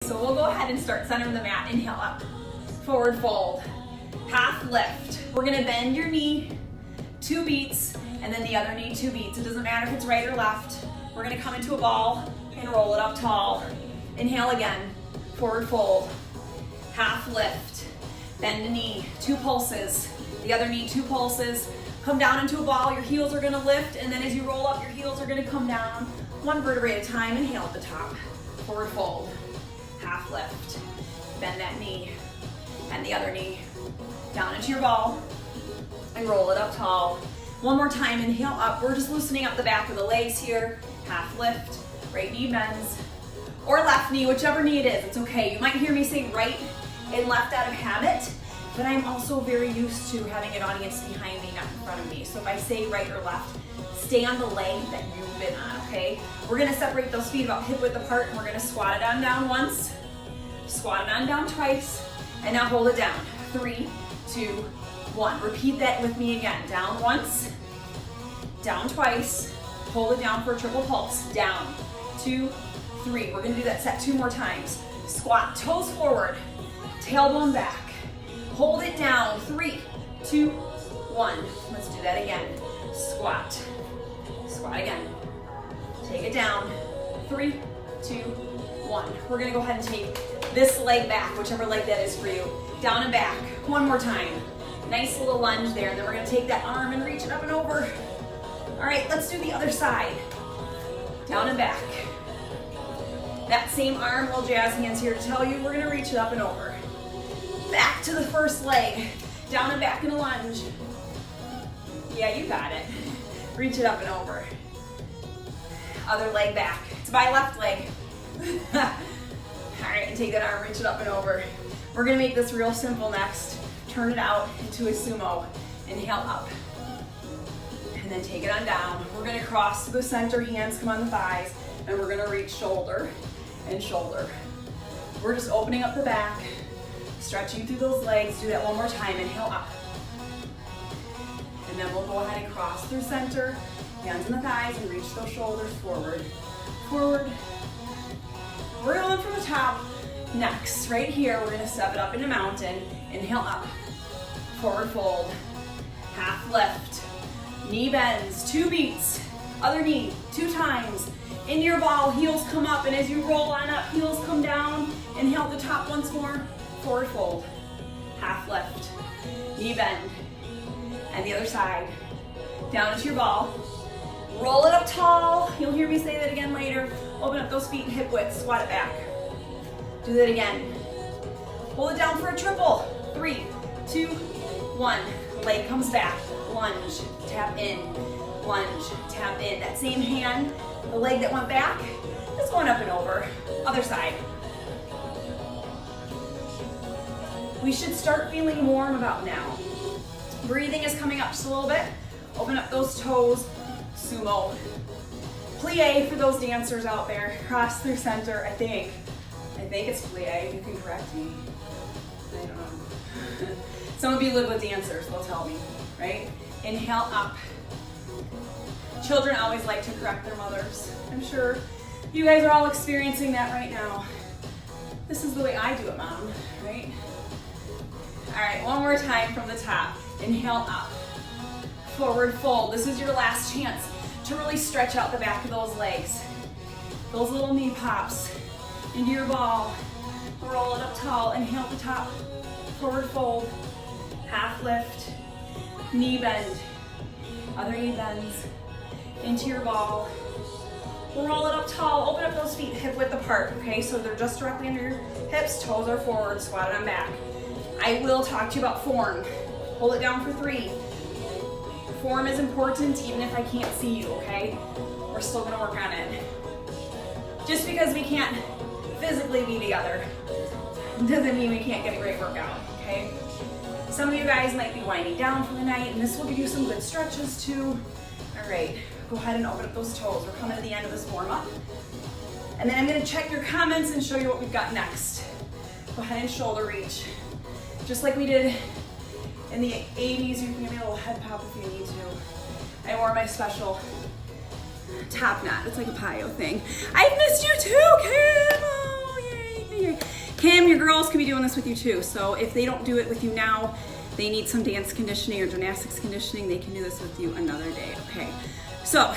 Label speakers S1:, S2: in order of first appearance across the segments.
S1: So we'll go ahead and start center of the mat. Inhale up, forward fold, half lift. We're gonna bend your knee 2 beats, and then the other knee 2 beats. It doesn't matter if it's right or left. We're gonna come into a ball and roll it up tall. Inhale again, forward fold, half lift, bend the knee, 2 pulses, the other knee 2 pulses. Come down into a ball, your heels are gonna lift, and then as you roll up, your heels are gonna come down, 1 vertebrae at a time. Inhale at the top, forward fold, half lift, bend that knee, and the other knee, down into your ball, and roll it up tall. 1 more time, inhale up. We're just loosening up the back of the legs here, half lift, right knee bends, or left knee, whichever knee it is, it's okay. You might hear me say right and left out of habit, but I'm also very used to having an audience behind me, not in front of me. So if I say right or left, stay on the leg that you've been on, okay? We're gonna separate those feet about hip width apart, and we're gonna squat it on down once, squat it on down twice, and now hold it down. 3, 2, 1. Repeat that with me again. Down once, down twice, hold it down for a triple pulse. Down, 2, 3. We're gonna do that set 2 more times. Squat, toes forward, tailbone back. Hold it down, 3, 2, 1. Let's do that again. Squat, squat again. Take it down, 3, 2, 1. We're gonna go ahead and take this leg back, whichever leg that is for you. Down and back, 1 more time. Nice little lunge there, and then we're gonna take that arm and reach it up and over. All right, let's do the other side. Down and back. That same arm, little jazz hands here to tell you we're gonna reach it up and over. Back to the first leg. Down and back in a lunge. Yeah, you got it. Reach it up and over. Other leg back. It's my left leg. All right, and take that arm, reach it up and over. We're gonna make this real simple next. Turn it out into a sumo. Inhale up. And then take it on down. We're gonna cross to the center, hands come on the thighs, and we're gonna reach shoulder and shoulder. We're just opening up the back, stretching through those legs. Do that 1 more time. Inhale up. And then we'll go ahead and cross through center, hands on the thighs, and reach those shoulders forward. Forward. We're going from the top. Next, right here, we're gonna step it up into mountain. Inhale up. Forward fold. Half lift. Knee bends, 2 beats. Other knee, 2 times. Into your ball, heels come up, and as you roll on up, heels come down. Inhale at the top once more. Forward fold. Half lift. Knee bend. And the other side. Down into your ball. Roll it up tall. You'll hear me say that again later. Open up those feet hip width, squat it back. Do that again. Hold it down for a triple. 3, 2, 1. Leg comes back. Lunge, tap in. Lunge, tap in. That same hand, the leg that went back, is going up and over. Other side. We should start feeling warm about now. Breathing is coming up just a little bit. Open up those toes. Sumo. Plie for those dancers out there. Cross through center, I think it's plie. You can correct me. I don't know. Some of you live with dancers, they'll tell me, right? Inhale up. Children always like to correct their mothers. I'm sure you guys are all experiencing that right now. This is the way I do it, Mom, right? All right, 1 more time from the top. Inhale up. Forward fold. This is your last chance to really stretch out the back of those legs. Those little knee pops into your ball. Roll it up tall. Inhale at the top. Forward fold. Half lift. Knee bend. Other knee bends. Into your ball. Roll it up tall. Open up those feet hip width apart. Okay, so they're just directly under your hips. Toes are forward. Squat it on back. I will talk to you about form. Hold it down for 3. Form is important even if I can't see you, okay? We're still gonna work on it. Just because we can't physically be together doesn't mean we can't get a great workout, okay? Some of you guys might be winding down for the night, and this will give you some good stretches too. All right, go ahead and open up those toes. We're coming to the end of this warm-up. And then I'm gonna check your comments and show you what we've got next. Go ahead and shoulder reach. Just like we did in the 80s, you can give me a little head pop if you need to. I wore my special top knot. It's like a Piyo thing. I've missed you too, Kim! Oh, yay, yay. girls can be doing this with you too. So if they don't do it with you now, they need some dance conditioning or gymnastics conditioning, they can do this with you another day, okay? So,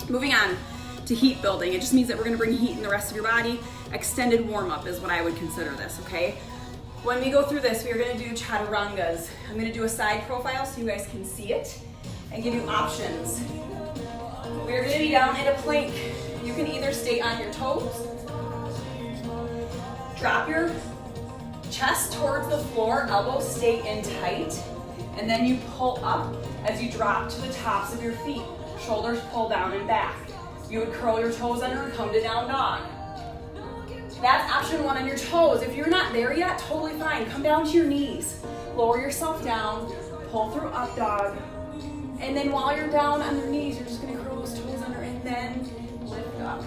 S1: moving on to heat building. It just means that we're gonna bring heat in the rest of your body. Extended warm-up is what I would consider this, okay? When we go through this, we are gonna do chaturangas. I'm gonna do a side profile so you guys can see it and give you options. We're gonna be down in a plank. You can either stay on your toes, drop your chest towards the floor, elbows stay in tight, and then you pull up as you drop to the tops of your feet. Shoulders pull down and back. You would curl your toes under and come to down dog. That's option one on your toes. If you're not there yet, totally fine. Come down to your knees. Lower yourself down, pull through up dog, and then while you're down on your knees, you're just gonna curl those toes under and then lift up,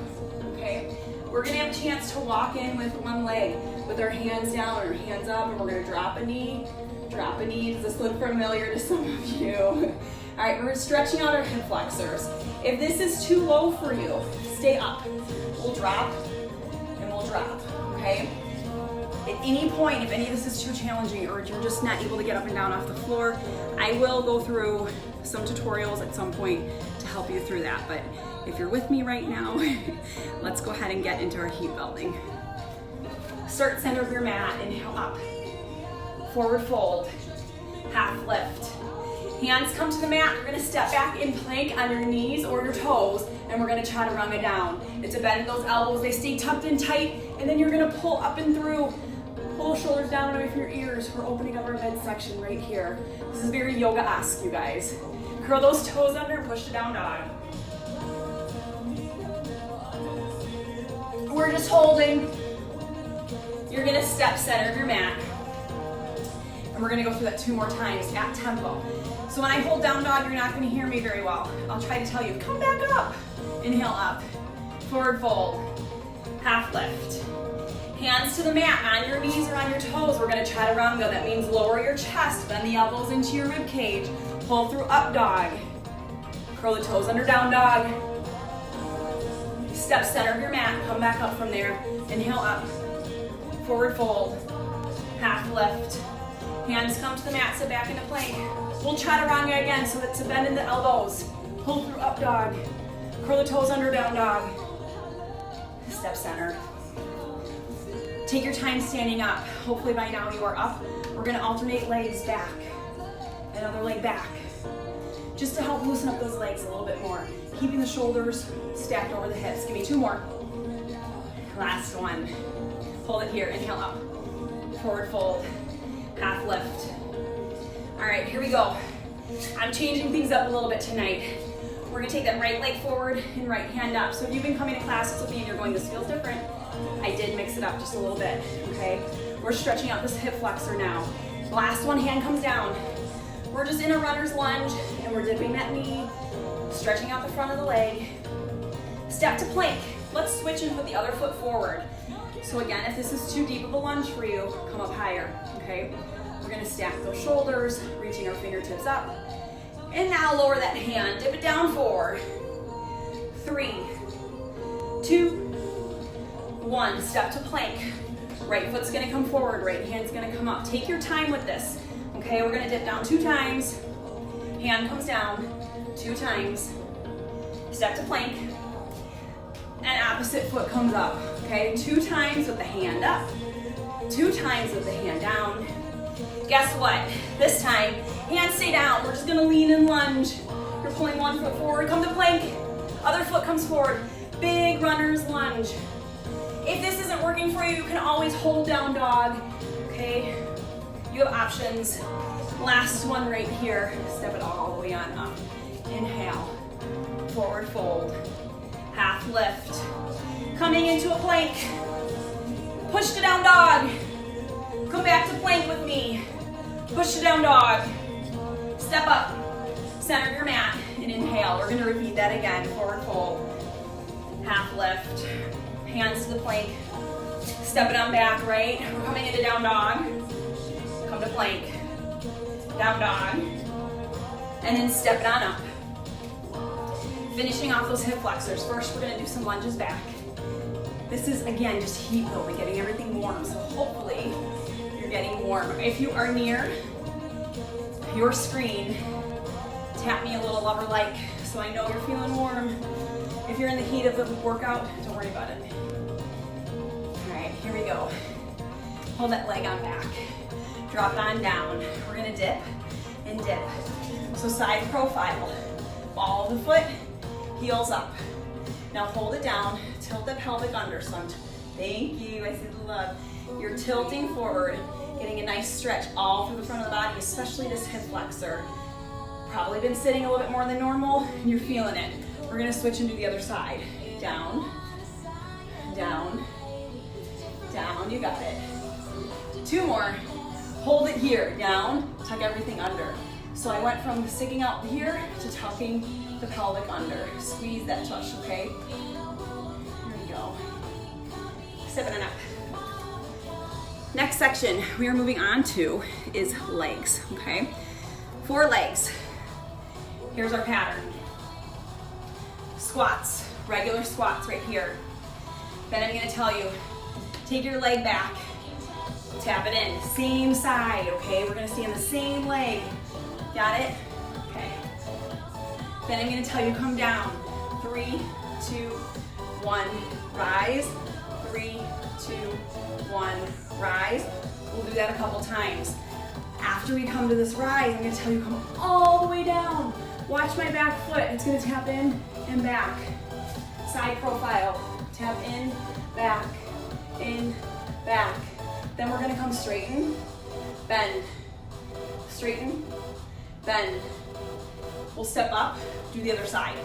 S1: okay? We're gonna have a chance to walk in with one leg with our hands down or hands up, and we're gonna drop a knee. Does this look familiar to some of you? All right, we're stretching out our hip flexors. If this is too low for you, stay up. We'll drop and we'll drop, okay? At any point, if any of this is too challenging or if you're just not able to get up and down off the floor, I will go through some tutorials at some point to help you through that. But if you're with me right now, let's go ahead and get into our heat building. Start center of your mat, inhale up. Forward fold, half lift. Hands come to the mat. You're gonna step back in plank on your knees or your toes, and we're gonna chaturanga down. It's a bend in those elbows, they stay tucked in tight, and then you're gonna pull up and through. Pull shoulders down and away from your ears. We're opening up our midsection right here. This is very yoga-esque, you guys. Curl those toes under, push to down dog. We're just holding. You're gonna step center of your mat. And we're gonna go through that 2 more times at tempo. So when I hold down dog, you're not gonna hear me very well. I'll try to tell you, come back up. Inhale up, forward fold, half lift. Hands to the mat, on your knees or on your toes. We're gonna chaturanga. That means lower your chest, bend the elbows into your rib cage, pull through up dog. Curl the toes under down dog. Step center of your mat, come back up from there. Inhale up, forward fold, half lift. Hands come to the mat, sit back into plank. We'll chaturanga again, so it's a bend in the elbows. Pull through up dog. Curl the toes under down dog. Step center. Take your time standing up. Hopefully by now you are up. We're gonna alternate legs back. Another leg back. Just to help loosen up those legs a little bit more. Keeping the shoulders stacked over the hips. Give me 2 more. Last one. Hold it here, inhale up. Forward fold, half lift. All right, here we go. I'm changing things up a little bit tonight. We're gonna take that right leg forward and right hand up. So if you've been coming to classes with me and you're going, this feels different, I did mix it up just a little bit, okay? We're stretching out this hip flexor now. Last one, hand comes down. We're just in a runner's lunge and we're dipping that knee, stretching out the front of the leg. Step to plank. Let's switch and put the other foot forward. So again, if this is too deep of a lunge for you, come up higher, okay? We're gonna stack those shoulders, reaching our fingertips up. And now lower that hand, dip it down forward. 3, 2, 1, step to plank. Right foot's gonna come forward, right hand's gonna come up. Take your time with this, okay? We're gonna dip down 2 times. Hand comes down 2 times. Step to plank. And opposite foot comes up, okay? 2 times with the hand up, 2 times with the hand down. Guess what? This time, hands stay down. We're just gonna lean and lunge. You're pulling 1 foot forward, come to plank. Other foot comes forward. Big runner's lunge. If this isn't working for you, you can always hold down dog, okay? You have options. Last one right here. Step it all the way on up. Inhale, forward fold, half lift. Coming into a plank. Push to down dog. Come back to plank with me. Push to down dog. Step up, center your mat, and inhale. We're gonna repeat that again. Forward fold, half lift. Hands to the plank. Step it on back, right? We're coming into down dog. Come to plank. Down dog. And then step it on up. Finishing off those hip flexors. First, we're gonna do some lunges back. This is, again, just heat building, getting everything warm. So hopefully you're getting warm. If you are near your screen, tap me a little lover-like so I know you're feeling warm. If you're in the heat of the workout, don't worry about it. All right, here we go. Hold that leg on back. Drop it on down. We're gonna dip and dip. So side profile, ball of the foot, heels up. Now hold it down, tilt the pelvic under. So thank you, I see the love. You're tilting forward, getting a nice stretch all through the front of the body, especially this hip flexor. Probably been sitting a little bit more than normal, and you're feeling it. We're gonna switch and do the other side. Down, down, down, you got it. 2 more, hold it here, down, tuck everything under. So I went from sticking out here to tucking the pelvic under. Squeeze that tush, okay? Here we go. Stepping it up. Next section we are moving on to is legs, okay? 4 legs. Here's our pattern. Squats, regular squats right here. Then I'm gonna tell you, take your leg back, tap it in, same side, okay? We're gonna stay on the same leg. Got it? Okay. Then I'm gonna tell you, come down. 3, 2, 1, rise. 3, 2, 1, rise. We'll do that a couple times. After we come to this rise, I'm gonna tell you, come all the way down. Watch my back foot. It's gonna tap in and back. Side profile. Tap in, back, in, back. Then we're gonna come straighten, bend, straighten, bend. We'll step up, do the other side.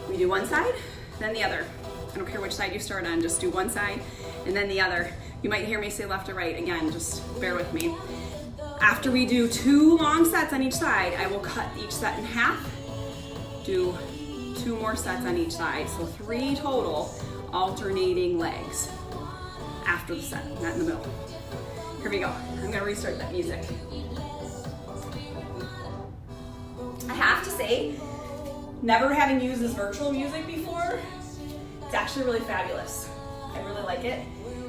S1: We do one side, then the other. I don't care which side you start on, just do one side and then the other. You might hear me say left or right. Again, just bear with me. After we do 2 long sets on each side, I will cut each set in half, do 2 more sets on each side. So 3 total alternating legs after the set, not in the middle. Here we go. I'm gonna restart that music. I have to say, never having used this virtual music before, it's actually really fabulous. I really like it.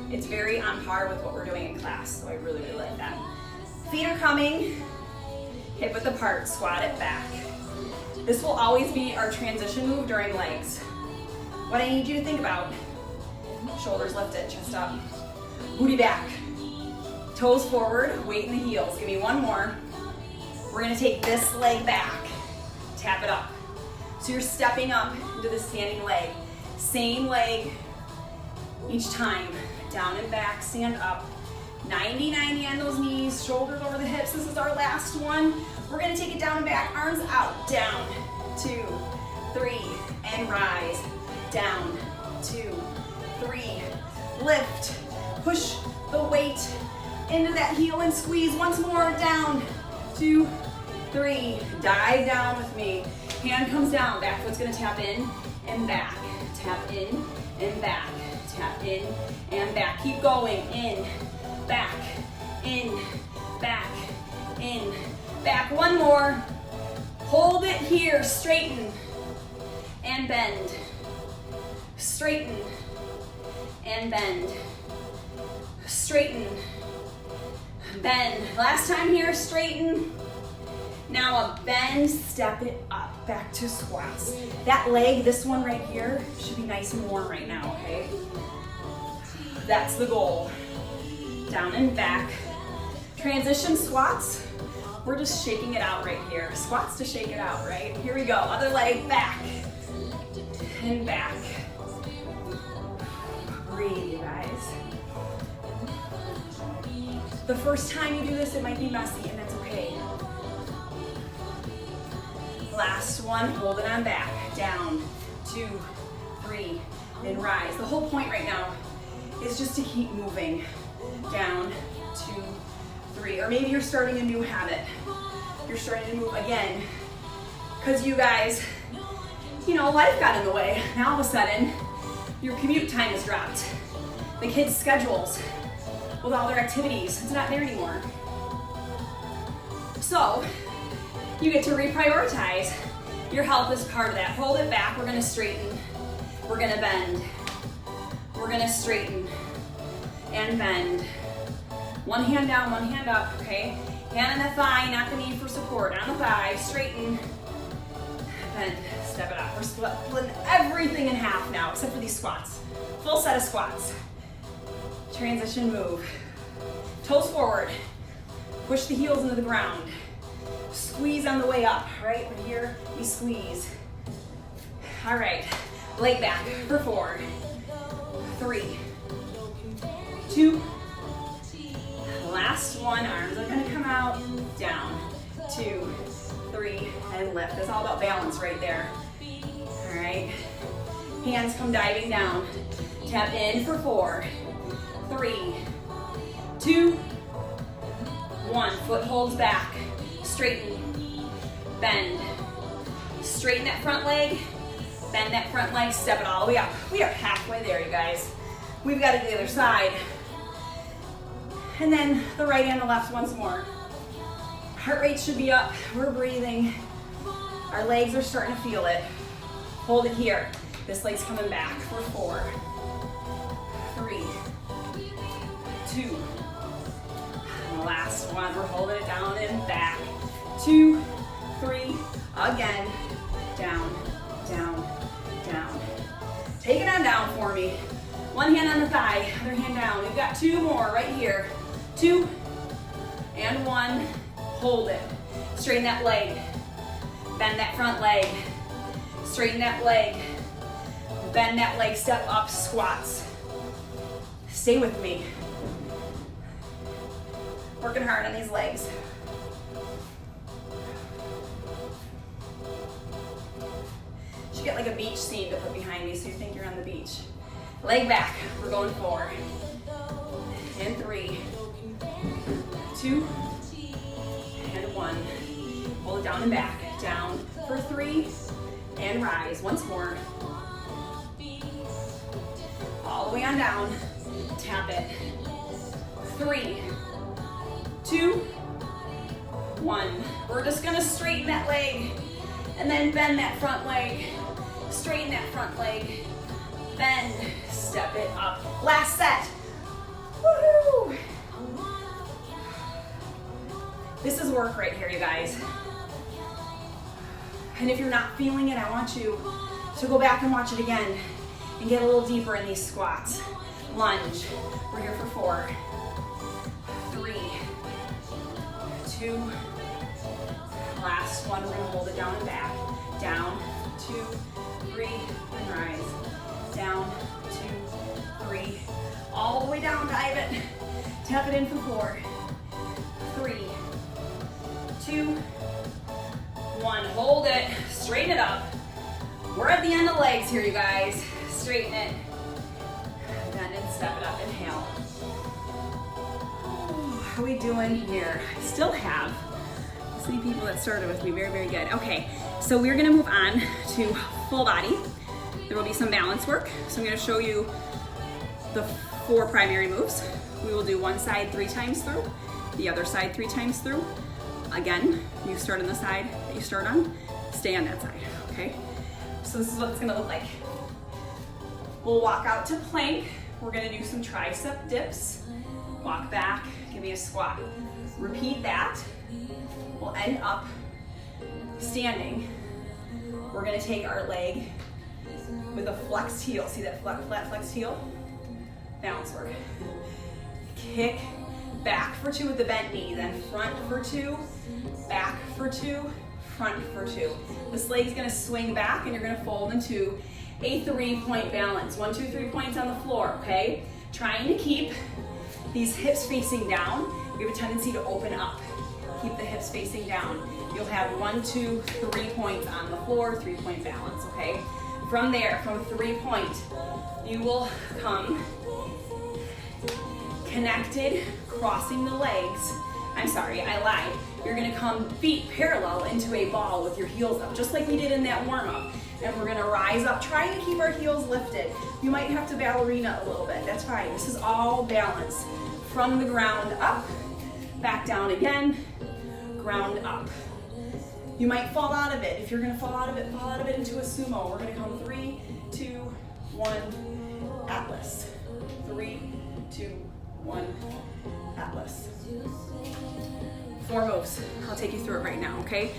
S1: It's very on par with what we're doing in class, so I really, really like that. Feet are coming, hip width apart, squat it back. This will always be our transition move during legs. What I need you to think about, shoulders lifted, chest up, booty back, toes forward, weight in the heels. Give me 1 more. We're gonna take this leg back, tap it up. So you're stepping up into the standing leg. Same leg each time. Down and back, stand up. 90-90 on those knees, shoulders over the hips. This is our last one. We're gonna take it down and back, arms out, down, 2, 3, and rise. Down, 2, 3, lift, push the weight into that heel and squeeze. Once more, down, 2, 3, dive down with me. Hand comes down, back foot's gonna tap in and back. Tap in and back, tap in and back. Keep going, in, back, in, back, in, back. 1 more. Hold it here, straighten and bend. Straighten and bend. Straighten, bend. Last time here, straighten. Now a bend, step it up, back to squats. That leg, this one right here, should be nice and warm right now, okay? That's the goal. Down and back. Transition squats, we're just shaking it out right here. Squats to shake it out, right? Here we go, other leg, back and back. Breathe, you guys. The first time you do this, it might be messy, and that's okay. Last one, hold it on back. Down, 2, 3, and rise. The whole point right now is just to keep moving. Down, 2, 3. Or maybe you're starting a new habit. You're starting to move again. Because you guys, you know, life got in the way. Now all of a sudden, your commute time has dropped. The kids' schedules with all their activities, it's not there anymore. So, you get to reprioritize. Your health is part of that. Hold it back, we're gonna straighten, we're gonna bend. We're gonna straighten and bend. One hand down, one hand up, okay? Hand on the thigh, not the knee for support. On the thigh, straighten, bend, step it up. We're splitting everything in half now, except for these squats. Full set of squats. Transition move. Toes forward. Push the heels into the ground. Squeeze on the way up, right? Right here, we squeeze. All right, leg back for 4, 3, 2, last one. Arms are gonna come out, down, 2, 3, and lift. It's all about balance right there. All right, hands come diving down. Tap in for 4, 3, 2, 1. Foot holds back. Straighten, bend. Straighten that front leg, bend that front leg, step it all the way up. We are halfway there, you guys. We've got to do the other side. And then the right and the left once more. Heart rate should be up. We're breathing. Our legs are starting to feel it. Hold it here. This leg's coming back for 4, 3, 2. And the last one, we're holding it down and back. 2, 3, again. Down, down, down. Take it on down for me. One hand on the thigh, other hand down. We've got 2 more right here. 2 and 1. Hold it. Straighten that leg. Bend that front leg. Straighten that leg. Bend that leg, step up, squats. Stay with me. Working hard on these legs. Should get like a beach scene to put behind me so you think you're on the beach. Leg back, we're going 4, and 3, 2, and 1. Hold it down and back, down for 3, and rise, once more. All the way on down, tap it. 3, 2, 1. We're just gonna straighten that leg, and then bend that front leg. Straighten that front leg, bend, step it up. Last set. Woohoo! This is work right here, you guys. And if you're not feeling it, I want you to go back and watch it again and get a little deeper in these squats. Lunge. We're here for 4, 3, 2. Last one, we're gonna hold it down and back. Down, 2, 3, and rise. Down, 2, 3. All the way down, dive it. Tap it in for 4, 3, 2, 1. Hold it, straighten it up. We're at the end of legs here, you guys. Straighten it. Bend and step it up, inhale. How are we doing here? I still have 3 people that started with me, very, very good. Okay, so we're gonna move on to full body. There will be some balance work. So I'm gonna show you the 4 primary moves. We will do one side 3 times through, the other side 3 times through. Again, you start on the side that you start on, stay on that side, okay? So this is what it's gonna look like. We'll walk out to plank. We're gonna do some tricep dips. Walk back, give me a squat. Repeat that. We'll end up standing. We're gonna take our leg with a flexed heel. See that flat flexed heel? Balance work. Kick back for 2 with the bent knee, then front for 2, back for 2, front for 2. This leg's gonna swing back and you're gonna fold into a 3-point balance. 1, 2, 3 points on the floor, okay? Trying to keep these hips facing down. You have a tendency to open up. Keep the hips facing down. You'll have 1, 2, 3 points on the floor, 3-point balance, okay? From there, from 3-point, you will come connected, crossing the legs. I'm sorry, I lied. You're gonna come feet parallel into a ball with your heels up, just like we did in that warm-up. And we're gonna rise up, trying to keep our heels lifted. You might have to ballerina a little bit, that's fine. This is all balance. From the ground up, back down again, ground up. You might fall out of it. If you're gonna fall out of it into a sumo. We're gonna come 3, 2, 1, Atlas. 3, 2, 1, Atlas. 4 moves. I'll take you through it right now, okay?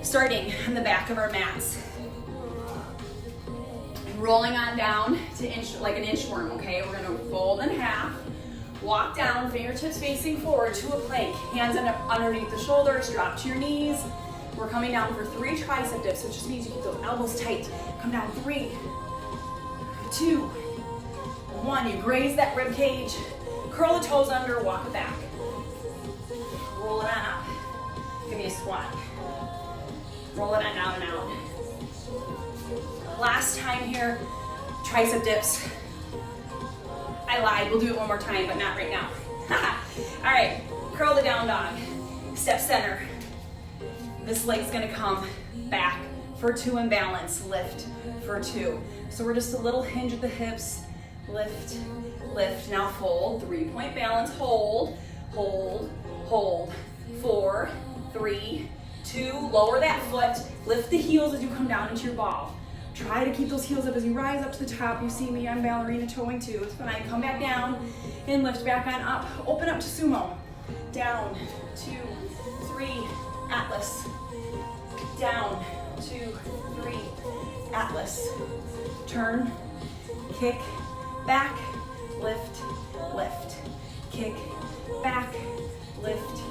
S1: Starting on the back of our mats. Rolling on down to like an inchworm, okay? We're gonna fold in half, walk down, fingertips facing forward to a plank. Hands underneath the shoulders, drop to your knees. We're coming down for 3 tricep dips, which just means you keep those elbows tight. Come down, 3, 2, 1. You graze that rib cage. Curl the toes under, walk it back. Roll it on up. Give me a squat. Roll it on down and out. Last time here, tricep dips. I lied, we'll do it one more time, but not right now. All right, curl the down dog. Step center. This leg's gonna come back for 2 and balance. Lift for 2. So we're just a little hinge at the hips. Lift, lift. Now fold, 3-point balance. Hold, hold, hold. 4, 3, 2. Lower that foot. Lift the heels as you come down into your ball. Try to keep those heels up as you rise up to the top. You see me, I'm ballerina toeing too. It's fine. Come back down and lift back on up. Open up to sumo. Down, 2, 3, Atlas. Down, 2, 3, Atlas. Turn, kick, back, lift, lift. Kick, back, lift,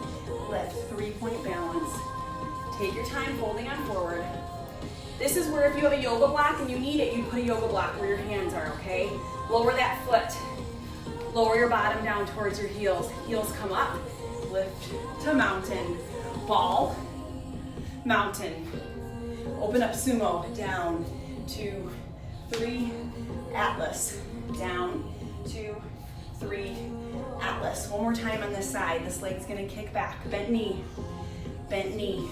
S1: lift. 3-point balance. Take your time folding on forward. This is where if you have a yoga block and you need it, you put a yoga block where your hands are, okay? Lower that foot. Lower your bottom down towards your heels. Heels come up. Lift to mountain. Ball. Mountain. Open up sumo. Down. 2, 3. Atlas. Down. 2, 3. Atlas. One more time on this side. This leg's gonna kick back. Bent knee. Bent knee.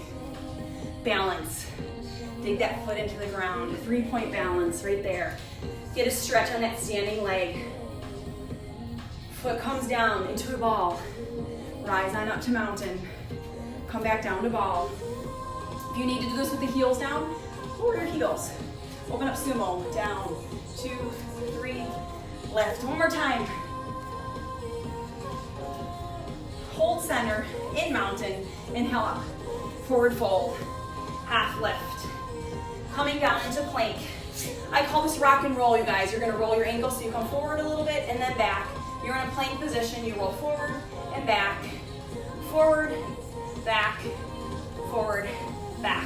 S1: Balance. Dig that foot into the ground. 3-point balance right there. Get a stretch on that standing leg. Foot comes down into a ball. Rise on up to mountain. Come back down to ball. If you need to do this with the heels down, lower your heels. Open up sumo. Down, 2, 3, lift. One more time. Hold center in mountain. Inhale up. Forward fold. Half lift. Coming down into plank. I call this rock and roll, you guys. You're gonna roll your ankles so you come forward a little bit and then back. You're in a plank position. You roll forward and back. Forward, back, forward, back.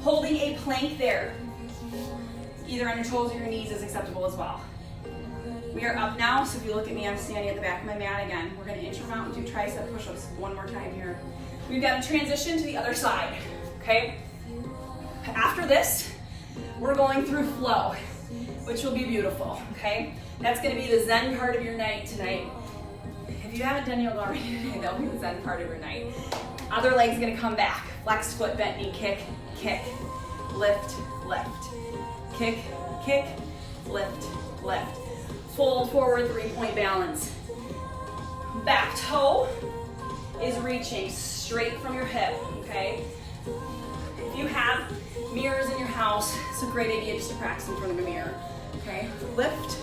S1: Holding a plank there. Either on your toes or your knees is acceptable as well. We are up now, so if you look at me, I'm standing at the back of my mat again. We're gonna intermount and do tricep push-ups one more time here. We've got to transition to the other side, okay? After this, we're going through flow, which will be beautiful, okay? That's gonna be the zen part of your night tonight. If you haven't done yoga already today, that'll be the zen part of your night. Other leg's gonna come back. Flex foot, bent knee, kick, kick, lift, lift. Kick, kick, lift, lift. Fold forward, 3-point balance. Back toe is reaching straight from your hip, okay? If you have mirrors in your house, it's a great idea just to practice in front of a mirror, okay? Lift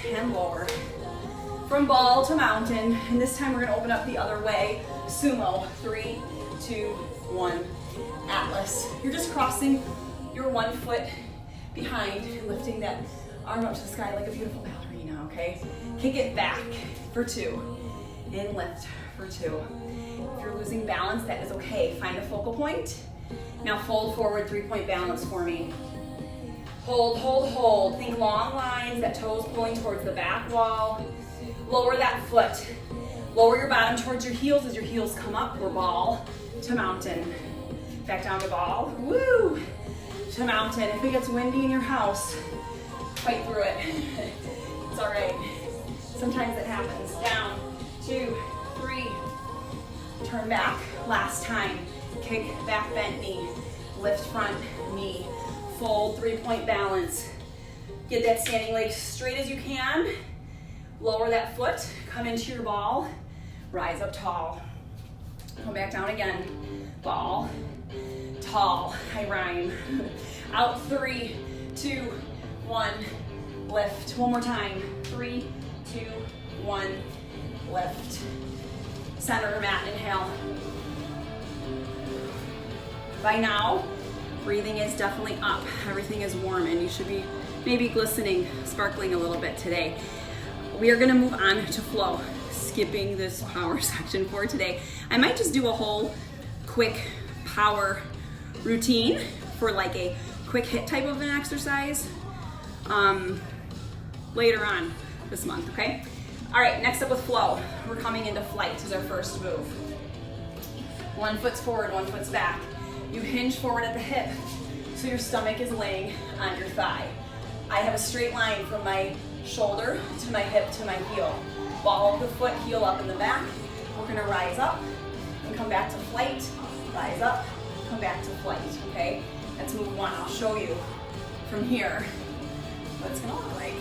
S1: and lower. From ball to mountain, and this time we're gonna open up the other way. Sumo, 3, 2, 1, Atlas. You're just crossing your one foot behind and lifting that arm up to the sky like a beautiful ballerina, okay? Kick it back for 2, and lift for 2. If you're losing balance, that is okay. Find a focal point. Now fold forward, 3-point balance for me. Hold, hold, hold. Think long lines, that toes pulling towards the back wall. Lower that foot. Lower your bottom towards your heels as your heels come up. We're ball to mountain. Back down to ball. Woo! To mountain. If it gets windy in your house, fight through it. It's all right. Sometimes it happens. Down, 2, 3. Turn back. Last time. Kick, back, bent knee. Lift front knee. Fold, 3-point balance. Get that standing leg straight as you can. Lower that foot. Come into your ball. Rise up tall. Come back down again. Ball. Tall. I rhyme. Out, 3, 2, 1. lift. One more time. 3, 2, 1, lift. Center of mat, inhale. By now, breathing is definitely up. Everything is warm and you should be maybe glistening, sparkling a little bit today. We are gonna move on to flow, skipping this power section for today. I might just do a whole quick power routine for like a quick hit type of an exercise later on this month, okay? All right, next up with flow, we're coming into flight as our first move. One foot's forward, one foot's back. You hinge forward at the hip, so your stomach is laying on your thigh. I have a straight line from my shoulder to my hip to my heel. Ball of the foot, heel up in the back. We're gonna rise up and come back to flight. Rise up, come back to flight, okay? That's move one. I'll show you from here what it's gonna look like.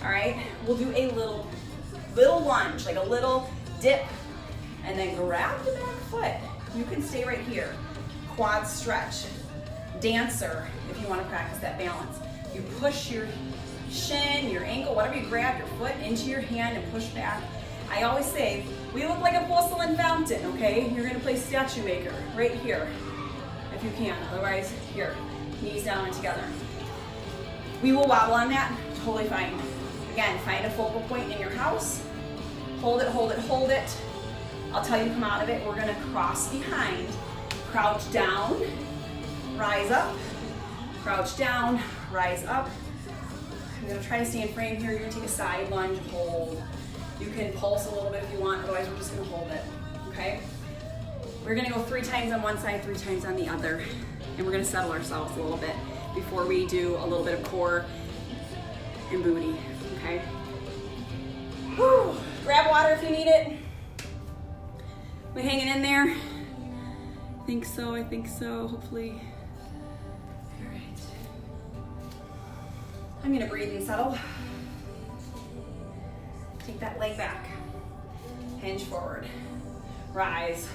S1: All right, we'll do a little lunge, like a little dip, and then grab the back foot. You can stay right here. Quad stretch. Dancer, if you wanna practice that balance. You push your shin, your ankle, whatever you grab, your foot into your hand and push back. I always say, we look like a porcelain fountain, okay? You're gonna play statue maker right here, if you can. Otherwise, here, knees down and together. We will wobble on that, totally fine. Again, find a focal point in your house. Hold it, hold it, hold it. I'll tell you to come out of it. We're gonna cross behind, crouch down, rise up, crouch down, rise up. I'm gonna try to stay in frame here. You're gonna take a side lunge, hold. You can pulse a little bit if you want, otherwise we're just gonna hold it, okay? We're gonna go 3 times on one side, 3 times on the other, and we're gonna settle ourselves a little bit before we do a little bit of core and booty, okay? Whew. Grab water if you need it. We hanging in there? I think so, hopefully. All right. I'm gonna breathe and settle. Take that leg back. Hinge forward. Rise.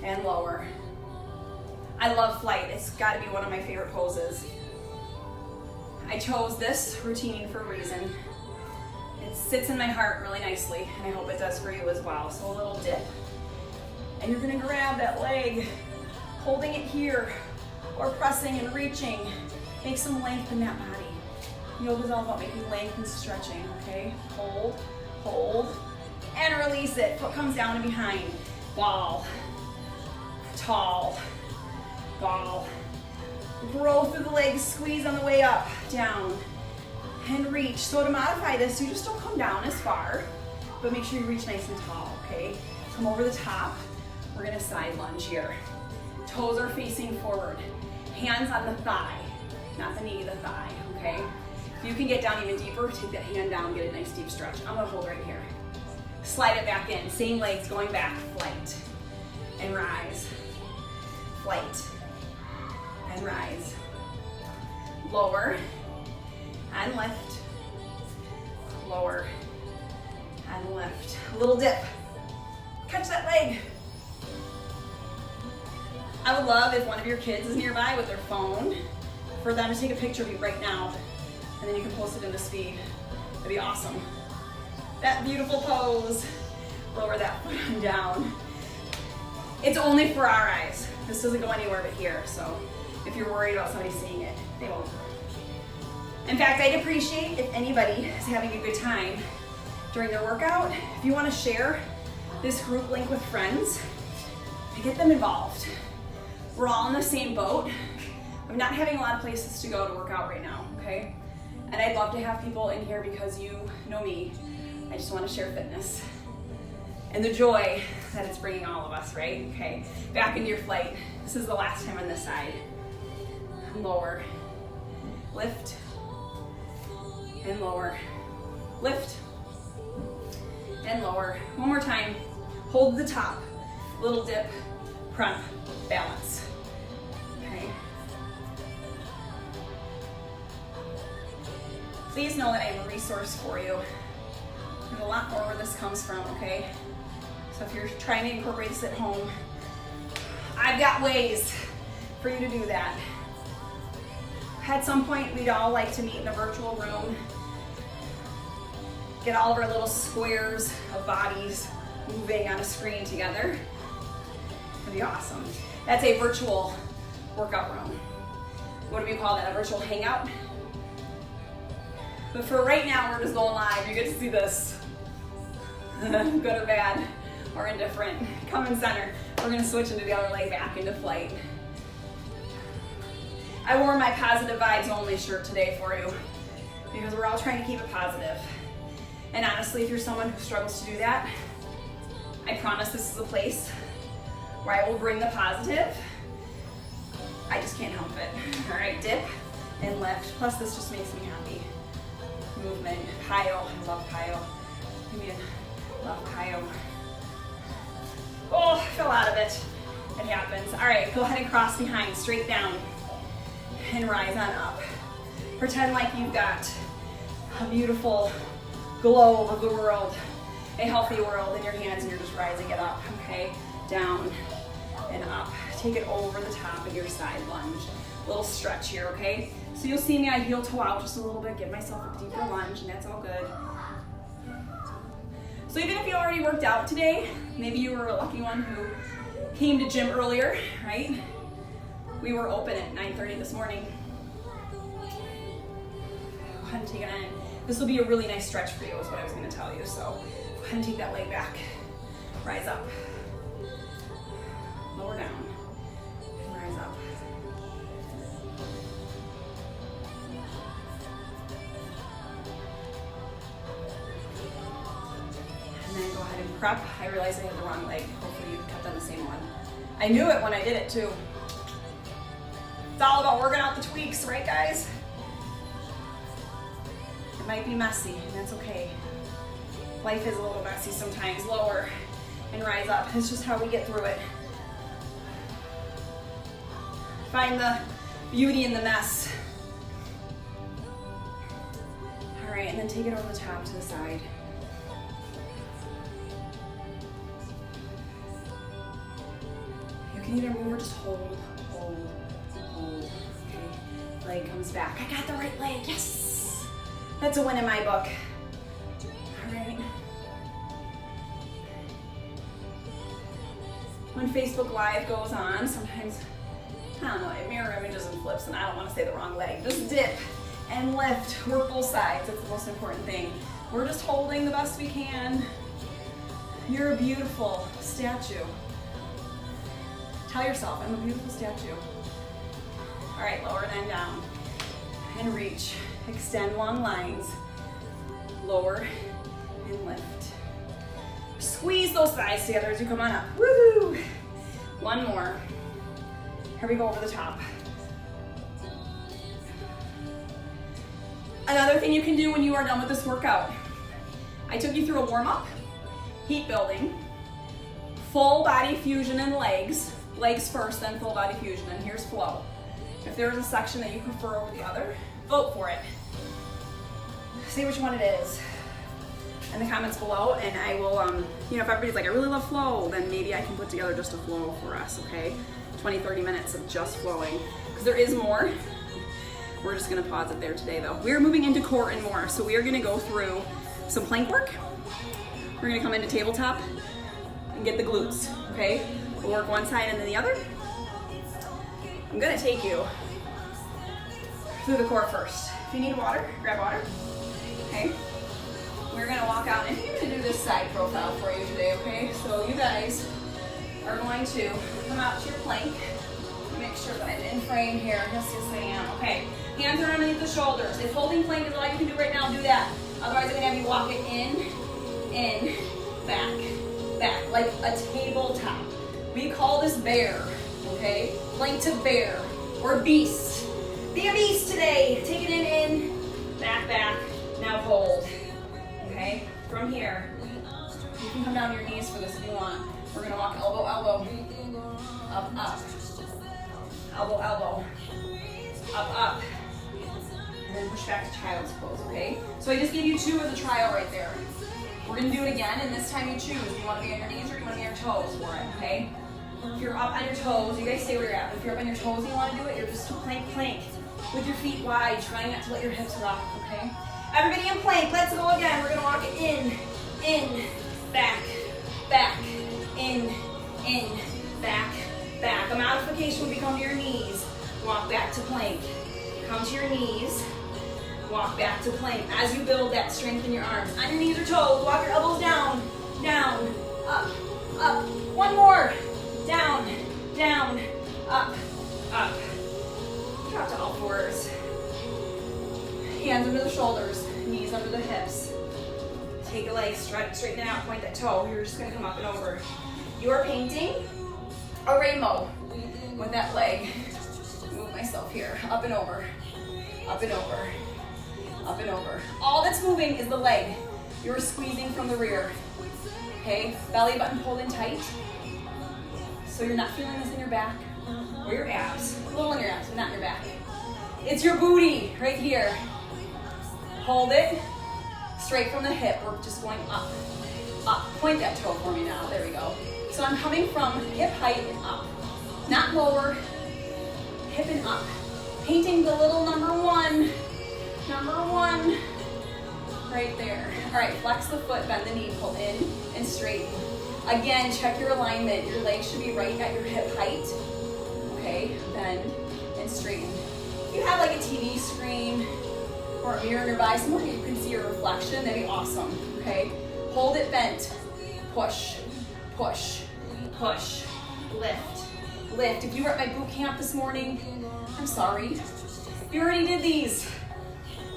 S1: And lower. I love flight. It's gotta be one of my favorite poses. I chose this routine for a reason. It sits in my heart really nicely, and I hope it does for you as well. So a little dip. And you're gonna grab that leg, holding it here, or pressing and reaching. Make some length in that body. Yoga is all about making length and stretching, okay? Hold, hold, and release it. Foot comes down and behind. Ball, tall, ball. Grow through the legs, squeeze on the way up, down, and reach. So to modify this, you just don't come down as far, but make sure you reach nice and tall, okay? Come over the top. We're gonna side lunge here. Toes are facing forward. Hands on the thigh, not the knee, the thigh, okay? If you can get down even deeper, take that hand down, get a nice deep stretch. I'm gonna hold right here. Slide it back in, same legs going back, flight, and rise. Flight, and rise. Lower, and lift. Lower, and lift. A little dip. Catch that leg. I would love if one of your kids is nearby with their phone for them to take a picture of you right now, and then you can post it in this feed. That'd be awesome. That beautiful pose. Lower that foot down. It's only for our eyes. This doesn't go anywhere but here, so if you're worried about somebody seeing it, they won't. In fact, I'd appreciate if anybody is having a good time during their workout. If you want to share this group link with friends, to get them involved. We're all in the same boat. I'm not having a lot of places to go to work out right now, okay? And I'd love to have people in here because you know me. I just want to share fitness and the joy that it's bringing all of us, right? Okay, back into your flight. This is the last time on this side. Lower, lift, and lower. Lift, and lower. One more time. Hold the top. Little dip, crunch, balance. Okay. Please know that I have a resource for you. There's a lot more where this comes from, okay? So if you're trying to incorporate this at home, I've got ways for you to do that. At some point, we'd all like to meet in a virtual room, get all of our little squares of bodies moving on a screen together. That'd be awesome. That's a virtual workout room. What do we call that? A virtual hangout? But for right now, we're just going live. You get to see this. Good or bad or indifferent. Come in center. We're gonna switch into the other leg back into flight. I wore my positive vibes only shirt today for you because we're all trying to keep it positive. And honestly, if you're someone who struggles to do that, I promise this is a place where I will bring the positive. I just can't help it. All right, dip and lift. Plus this just makes me happy. Movement, Piyo, I love Piyo. Love Piyo. Oh, I fell out of it. It happens. All right, go ahead and cross behind, straight down, and rise on up. Pretend like you've got a beautiful globe of the world, a healthy world in your hands, and you're just rising it up, okay? Down and up. Take it over the top of your side lunge. A little stretch here, okay? So you'll see me, I heel toe out just a little bit, give myself a deeper lunge, and that's all good. So even if you already worked out today, maybe you were a lucky one who came to gym earlier, right? We were open at 9:30 this morning. Go ahead and take it in. This will be a really nice stretch for you is what I was gonna tell you. So go ahead and take that leg back. Rise up. Lower down. And rise up. And then go ahead and prep. I realized I had the wrong leg. Hopefully you kept on the same one. I knew it when I did it too. It's all about working out the tweaks, right guys? It might be messy, and that's okay. Life is a little messy sometimes. Lower and rise up. It's just how we get through it. Find the beauty in the mess. All right, and then take it over the top to the side. You can either move or just hold. Okay, leg comes back. I got the right leg, yes! That's a win in my book. All right. When Facebook Live goes on, sometimes, I don't know, it mirror images and flips, and I don't want to say the wrong leg. Just dip and lift, work both sides. That's the most important thing. We're just holding the best we can. You're a beautiful statue. Tell yourself, I'm a beautiful statue. All right, lower then down and reach. Extend long lines. Lower and lift. Squeeze those thighs together as you come on up. Woohoo! One more. Here we go over the top. Another thing you can do when you are done with this workout. I took you through a warm-up, heat building, full body fusion and legs. Legs first, then full body fusion, and here's flow. If there is a section that you prefer over the other, vote for it. See which one it is in the comments below, and I will, if everybody's like, I really love flow, then maybe I can put together just a flow for us, okay? 20, 30 minutes of just flowing, because there is more. We're just gonna pause it there today though. We're moving into core and more, so we are gonna go through some plank work. We're gonna come into tabletop and get the glutes, okay? We'll work one side and then the other. I'm gonna take you through the core first. If you need water, grab water, okay? We're gonna walk out, and I'm gonna do this side profile for you today, okay? So you guys are going to come out to your plank. Make sure that I'm in frame here. Yes, I am. Okay, hands are underneath the shoulders. If holding plank is all you can do right now, do that. Otherwise, I'm gonna have you walk it in, back, like a tabletop. We call this bear, okay? Plank to bear, or beast. Be a beast today. Take it in, back, now hold, okay? From here, you can come down to your knees for this if you want. We're gonna walk elbow, elbow, up, elbow, elbow, up, and then push back to child's pose, okay? So I just gave you 2 of the trial right there. We're gonna do it again, and this time you choose. Do you wanna be on your knees or do you wanna be on your toes for it, okay? If you're up on your toes, you guys stay where you're at. If you're up on your toes and you wanna do it, you're just plank. with your feet wide, trying not to let your hips rock, okay? Everybody in plank, let's go again. We're gonna walk it in, back, back, in, back, back. A modification would be come to your knees, walk back to plank. Come to your knees, walk back to plank. As you build that strength in your arms, on your knees or toes, walk your elbows down, down, up, up. One more, down, down, up, up. Drop to all fours. Hands under the shoulders, knees under the hips. Take a leg, straighten it out, point that toe. You're just gonna come up and over. You are painting a rainbow with that leg. Move myself here, up and over, up and over, up and over. All that's moving is the leg. You're squeezing from the rear. Okay, belly button pulled in tight. So you're not feeling this in your back or your abs. A little in your abs, but not in your back. It's your booty right here. Hold it straight from the hip. We're just going up, up. Point that toe for me now. There we go. So I'm coming from hip height and up, not lower. Hip and up. Painting the little number one right there. All right, flex the foot, bend the knee, pull in and straighten. Again, check your alignment. Your legs should be right at your hip height. Okay, bend and straighten. If you have like a TV screen or a mirror nearby, somewhere you can see your reflection, that'd be awesome, okay? Hold it bent, push, push, push, lift. Lift. If you were at my boot camp this morning, I'm sorry. You already did these.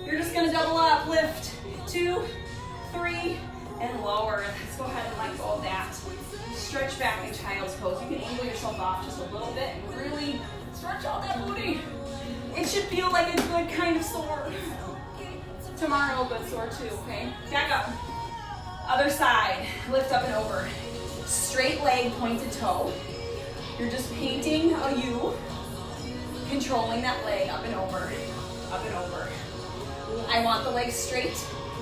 S1: You're just gonna double up. Lift, 2, 3, and lower. Let's go ahead and let go of that. Stretch back in child's pose. You can angle yourself off just a little bit and really stretch out that booty. It should feel like a good kind of sore. Tomorrow, a good sore too, okay? Back up. Other side. Lift up and over. Straight leg, pointed toe. You're just painting a U, controlling that leg up and over, up and over. I want the leg straight,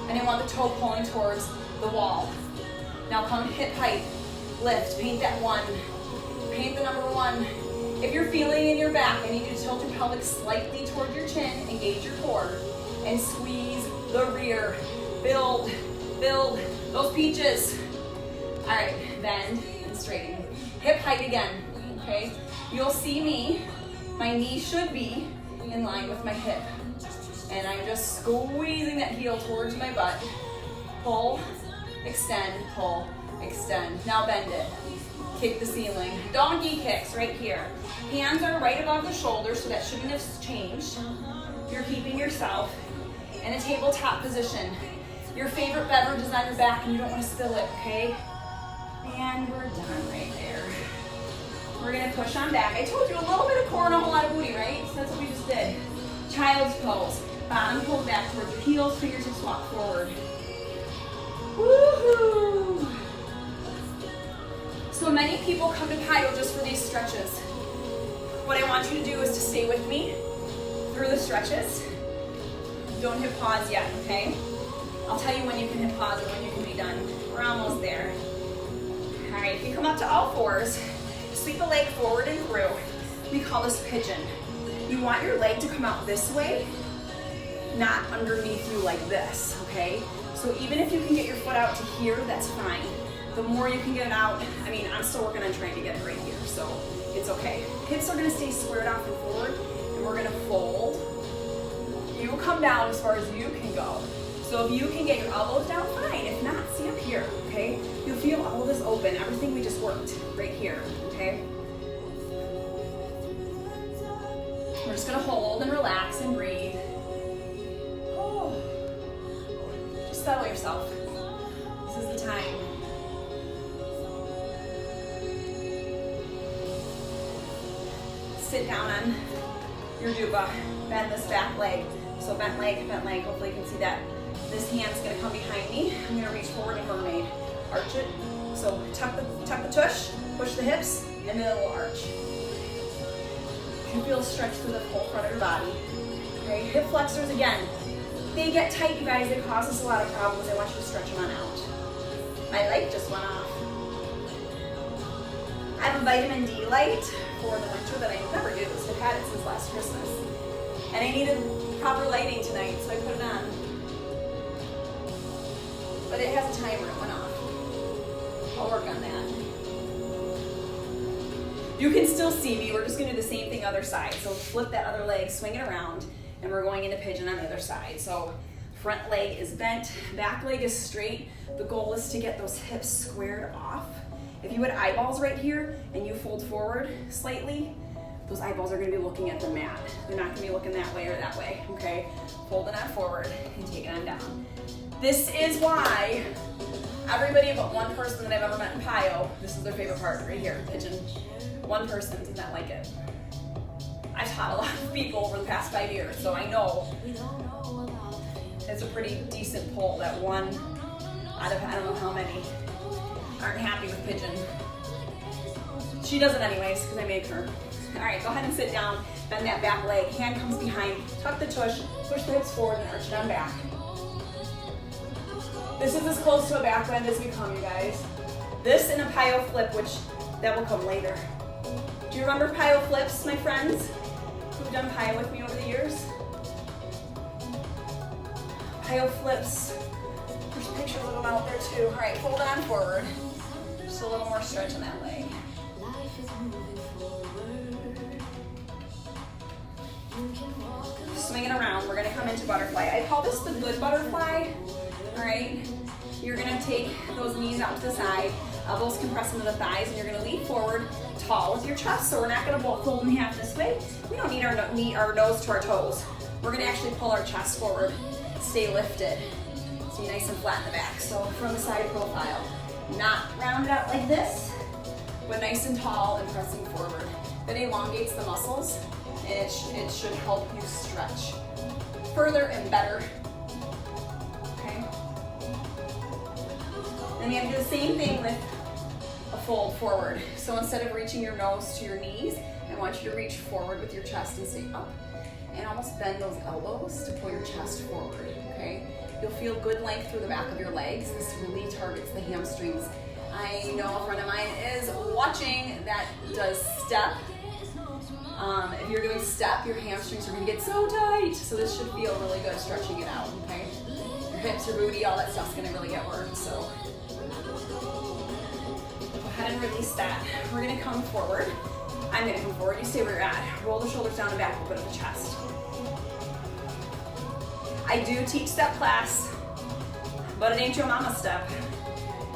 S1: and I want the toe pulling towards the wall. Now come hip height, lift, paint that 1, paint the number 1. If you're feeling in your back, I need you to tilt your pelvic slightly toward your chin, engage your core, and squeeze the rear. Build, build those peaches. All right, bend and straighten. Hip height again. Okay, you'll see me, my knee should be in line with my hip. And I'm just squeezing that heel towards my butt. Pull, extend, pull, extend. Now bend it. Kick the ceiling. Donkey kicks right here. Hands are right above the shoulders, so that shouldn't have changed. You're keeping yourself in a tabletop position. Your favorite beverage is on your back and you don't want to spill it, okay? And we're done right there. We're gonna push on back. I told you a little bit of core and a whole lot of booty, right? So that's what we just did. Child's pose. Bottom pulled back towards your heels, fingertips walk forward. Woohoo! So many people come to Piyo just for these stretches. What I want you to do is to stay with me through the stretches. Don't hit pause yet, okay? I'll tell you when you can hit pause or when you can be done. We're almost there. All right, if you come up to all fours, sweep the leg forward and through. We call this pigeon. You want your leg to come out this way, not underneath you like this, okay? So even if you can get your foot out to here, that's fine. The more you can get it out, I mean, I'm still working on trying to get it right here, so it's okay. Hips are gonna stay squared off and forward, and we're gonna fold. You come down as far as you can go. So if you can get your elbows down, fine. If not, stay up here, okay? You'll feel all of this open, everything we just worked right here, okay? We're just gonna hold and relax and breathe. Oh. Just settle yourself. This is the time. Sit down on your dupa. Bend this back leg. So bent leg, hopefully you can see that. This hand's gonna come behind me. I'm gonna reach forward and mermaid. Arch it. So tuck the tush, push the hips, and then a little arch. You feel stretch through the whole front of your body. Okay, hip flexors again. They get tight, you guys. They cause us a lot of problems. I want you to stretch them on out. My light just went off. I have a vitamin D light for the winter that I never used. I've had it since last Christmas. And I needed proper lighting tonight, so I put it on. But it has a timer, it went off. I'll work on that. You can still see me. We're just gonna do the same thing other side. So flip that other leg, swing it around, and we're going into pigeon on the other side. So front leg is bent, back leg is straight. The goal is to get those hips squared off. If you had eyeballs right here and you fold forward slightly, those eyeballs are gonna be looking at the mat. They're not gonna be looking that way or that way, okay? Fold it on forward and take it on down. This is why everybody but one person that I've ever met in Piyo, this is their favorite part right here, pigeon. One person did not like it. I've taught a lot of people over the past 5 years, so I know it's a pretty decent pull that one out of I don't know how many aren't happy with pigeon. She does it anyways because I make her. All right, go ahead and sit down, bend that back leg, hand comes behind, tuck the tush, push the hips forward and arch it on back. This is as close to a back bend as we come, you guys. This and a Piyo flip, which that will come later. Do you remember Piyo flips, my friends? Who've done Piyo with me over the years? Piyo flips. There's pictures of them out there too. All right, fold it on forward. Just a little more stretch on that leg. Swing it around. We're gonna come into butterfly. I call this the good butterfly. All right. You're gonna take those knees out to the side, elbows compress into the thighs, and you're gonna lean forward tall with your chest. So we're not gonna both fold in half this way. We don't need our nose to our toes. We're gonna actually pull our chest forward, stay lifted. So you're nice and flat in the back. So from the side profile, not rounded out like this, but nice and tall and pressing forward. That elongates the muscles, and it should help you stretch further and better. Okay. Then you have to do the same thing with a fold forward. So instead of reaching your nose to your knees, I want you to reach forward with your chest and stay up and almost bend those elbows to pull your chest forward, okay? You'll feel good length through the back of your legs. This really targets the hamstrings. I know a friend of mine is watching that does step. If you're doing step, your hamstrings are gonna get so tight. So this should feel really good stretching it out, okay? Your hips, your booty, all that stuff's gonna really get worked, so. Go ahead and release that. We're gonna come forward. I'm gonna come forward, you stay where you're at. Roll the shoulders down and back, open up the chest. I do teach step class, but it ain't your mama step.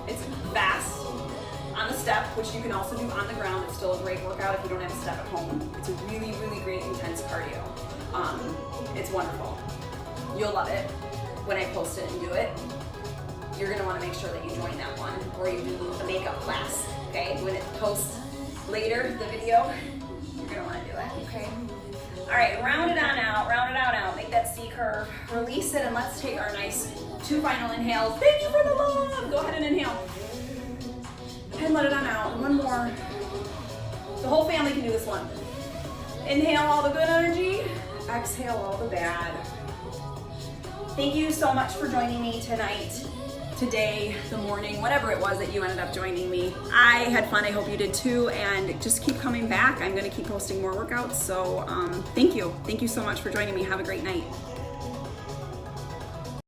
S1: It's fast on the step, which you can also do on the ground. It's still a great workout if you don't have a step at home. It's a really, really great intense cardio. It's wonderful. You'll love it when I post it and do it. You're gonna wanna make sure that you join that one, or you do the makeup class, okay? When it posts later, the video, you're gonna wanna do it, okay? All right, round it on out, round it out. Make that C curve, release it, and let's take our nice 2 final inhales. Thank you for the love. Go ahead and inhale. And let it on out. One more. The whole family can do this one. Inhale all the good energy, exhale all the bad. Thank you so much for joining me tonight, today, the morning, whatever it was that you ended up joining me. I had fun, I hope you did too, and just keep coming back. I'm gonna keep posting more workouts, so thank you. Thank you so much for joining me. Have a great night.